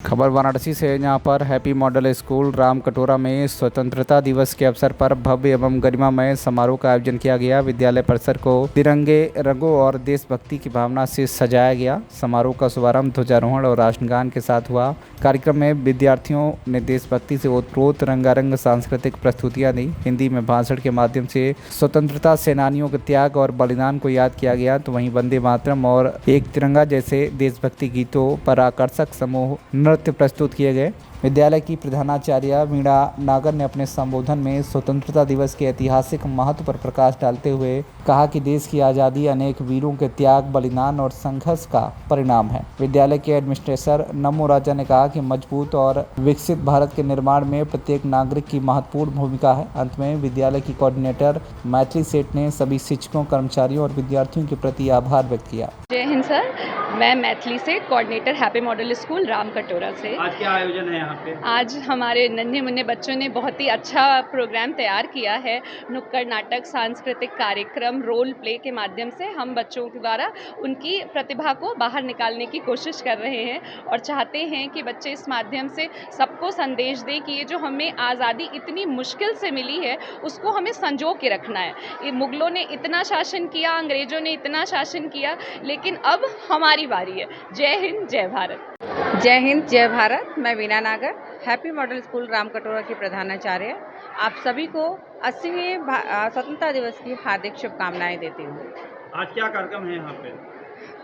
खबर वाराणसी से है, जहां पर हैप्पी मॉडल स्कूल रामकटोरा में स्वतंत्रता दिवस के अवसर पर भव्य एवं गरिमामय समारोह का आयोजन किया गया। विद्यालय परिसर को तिरंगे रंगों और देशभक्ति की भावना से सजाया गया। समारोह का शुभारंभ ध्वजारोहण और राष्ट्रगान के साथ हुआ। कार्यक्रम में विद्यार्थियों ने देशभक्ति से ओतप्रोत रंगारंग सांस्कृतिक प्रस्तुतियां दी। हिंदी में भाषण के माध्यम से स्वतंत्रता सेनानियों के त्याग और बलिदान को याद किया गया, तो वहीं वंदे मातरम और एक तिरंगा जैसे देशभक्ति गीतों पर आकर्षक समूह नृत्य प्रस्तुत किए गए। विद्यालय की प्रधानाचार्य वीणा नागर ने अपने संबोधन में स्वतंत्रता दिवस के ऐतिहासिक महत्व पर प्रकाश डालते हुए कहा कि देश की आज़ादी अनेक वीरों के त्याग, बलिदान और संघर्ष का परिणाम है। विद्यालय के एडमिनिस्ट्रेटर नमो राजा ने कहा कि मजबूत और विकसित भारत के निर्माण में प्रत्येक नागरिक की महत्वपूर्ण भूमिका है। अंत में विद्यालय की कोऑर्डिनेटर मैथिली सेठ ने सभी शिक्षकों, कर्मचारियों और विद्यार्थियों के प्रति आभार व्यक्त किया। जय हिंद सर, मैं मैथिली सेठ, coordinator happy model school Ramkatora से। आज क्या आयोजन है यहाँ पे? आज हमारे नन्हे मुन्ने बच्चों ने बहुत ही अच्छा प्रोग्राम तैयार किया है। नुक्कड़ नाटक, सांस्कृतिक कार्यक्रम, रोल प्ले के माध्यम से हम बच्चों के द्वारा उनकी प्रतिभा को बाहर निकालने की कोशिश कर रहे हैं और चाहते हैं कि बच्चे इस माध्यम से सबको संदेश दें कि ये जो हमें आज़ादी इतनी मुश्किल से मिली है उसको हमें संजो के रखना है। ये मुगलों ने इतना शासन किया, अंग्रेज़ों ने इतना शासन किया, लेकिन अब हमारी बारी है। जय हिंद, जय भारत। जय हिंद, जय भारत। मैं वीणा नागर, हैप्पी मॉडल स्कूल रामकटोरा की प्रधानाचार्य। आप सभी को 80वें स्वतंत्रता दिवस की हार्दिक शुभकामनाएं देती हूँ। आज क्या कार्यक्रम है यहाँ पे?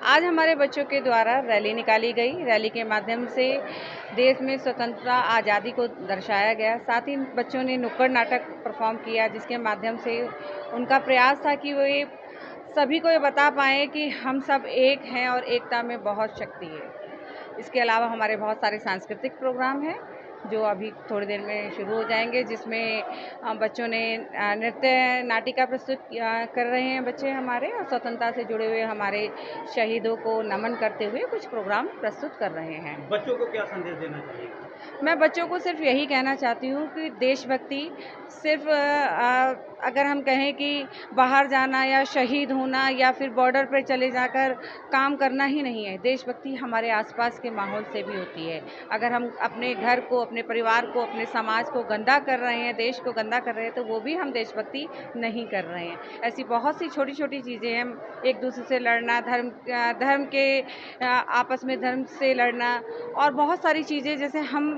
आज हमारे बच्चों के द्वारा रैली निकाली गई। रैली के माध्यम से देश में स्वतंत्रता, आज़ादी को दर्शाया गया। साथ ही बच्चों ने नुक्कड़ नाटक परफॉर्म किया, जिसके माध्यम से उनका प्रयास था कि वो ये सभी को ये बता पाएँ कि हम सब एक हैं और एकता में बहुत शक्ति है। इसके अलावा हमारे बहुत सारे सांस्कृतिक प्रोग्राम हैं जो अभी थोड़ी देर में शुरू हो जाएंगे, जिसमें बच्चों ने नृत्य नाटिका प्रस्तुत कर रहे हैं बच्चे हमारे, और स्वतंत्रता से जुड़े हुए हमारे शहीदों को नमन करते हुए कुछ प्रोग्राम प्रस्तुत कर रहे हैं। बच्चों को क्या संदेश देना चाहिए? मैं बच्चों को सिर्फ यही कहना चाहती हूँ कि देशभक्ति सिर्फ अगर हम कहें कि बाहर जाना या शहीद होना या फिर बॉर्डर पर चले जाकर काम करना ही नहीं है। देशभक्ति हमारे आसपास के माहौल से भी होती है। अगर हम अपने घर को, अपने परिवार को, अपने समाज को गंदा कर रहे हैं, देश को गंदा कर रहे हैं, तो वो भी हम देशभक्ति नहीं कर रहे हैं। ऐसी बहुत सी छोटी छोटी चीज़ें हैं। एक दूसरे से लड़ना, धर्म के आपस में धर्म से लड़ना, और बहुत सारी चीज़ें, जैसे हम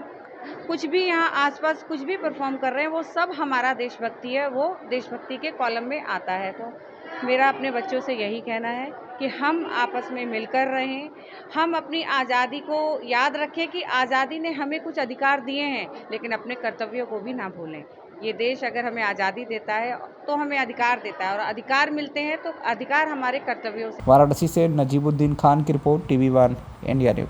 कुछ भी यहाँ आसपास कुछ भी परफॉर्म कर रहे हैं, वो सब हमारा देशभक्ति है, वो देशभक्ति के कॉलम में आता है। तो मेरा अपने बच्चों से यही कहना है कि हम आपस में मिलकर रहें, हम अपनी आज़ादी को याद रखें कि आज़ादी ने हमें कुछ अधिकार दिए हैं, लेकिन अपने कर्तव्यों को भी ना भूलें। ये देश अगर हमें आज़ादी देता है तो हमें अधिकार देता है, और अधिकार मिलते हैं तो अधिकार हमारे कर्तव्यों से। वाराणसी से नजीबुद्दीन खान की रिपोर्ट, TV1 इंडिया न्यूज़।